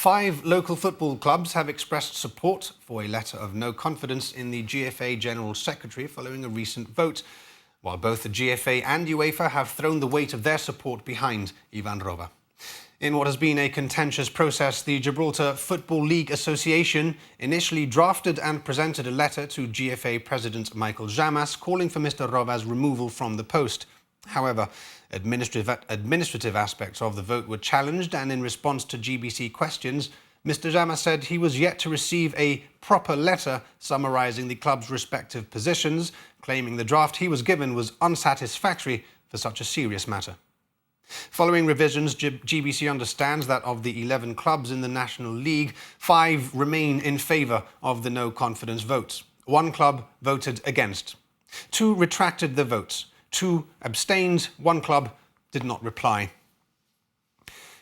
5 local football clubs have expressed support for a letter of no confidence in the GFA General Secretary following a recent vote, while both the GFA and UEFA have thrown the weight of their support behind Ivan Robba. In what has been a contentious process, the Gibraltar Football League Association initially drafted and presented a letter to GFA President Michael Llamas calling for Mr Robba's removal from the post. However, administrative aspects of the vote were challenged, and in response to GBC questions, Mr Llamas said he was yet to receive a proper letter summarising the club's respective positions, claiming the draft he was given was unsatisfactory for such a serious matter. Following revisions, GBC understands that of the 11 clubs in the National League, 5 remain in favour of the no-confidence votes. 1 club voted against. 2 retracted the votes. 2 abstained. 1 club did not reply.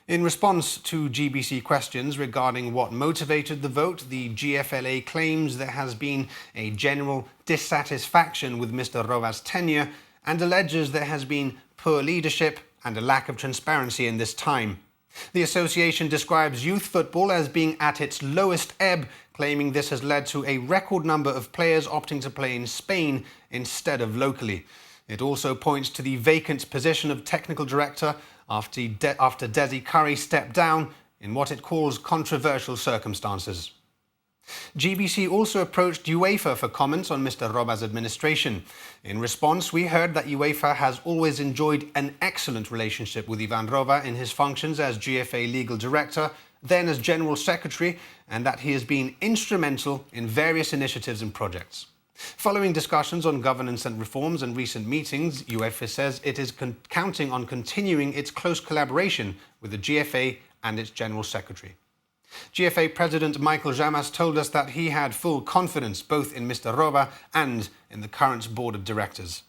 In response to GBC questions regarding what motivated the vote, the GFLA claims there has been a general dissatisfaction with Mr Robba's tenure and alleges there has been poor leadership and a lack of transparency in this time. The association describes youth football as being at its lowest ebb, claiming this has led to a record number of players opting to play in Spain instead of locally. It also points to the vacant position of technical director after Desi Curry stepped down in what it calls controversial circumstances. GBC also approached UEFA for comments on Mr Robba's administration. In response, we heard that UEFA has always enjoyed an excellent relationship with Ivan Robba in his functions as GFA Legal Director, then as General Secretary, and that he has been instrumental in various initiatives and projects. Following discussions on governance and reforms and recent meetings, UEFA says it is counting on continuing its close collaboration with the GFA and its General Secretary. GFA President Michael Llamas told us that he had full confidence both in Mr Robba and in the current board of directors.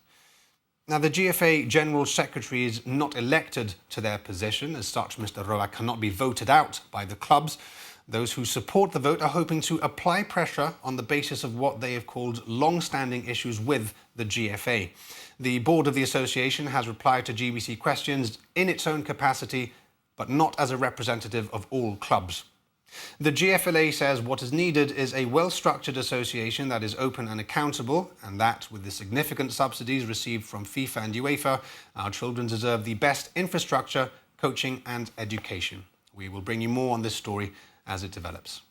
Now, the GFA General Secretary is not elected to their position. As such, Mr Robba cannot be voted out by the clubs. Those who support the vote are hoping to apply pressure on the basis of what they have called long-standing issues with the GFA. The board of the association has replied to GBC questions in its own capacity, but not as a representative of all clubs. The GFLA says what is needed is a well-structured association that is open and accountable, and that, with the significant subsidies received from FIFA and UEFA, our children deserve the best infrastructure, coaching and education. We will bring you more on this story as it develops.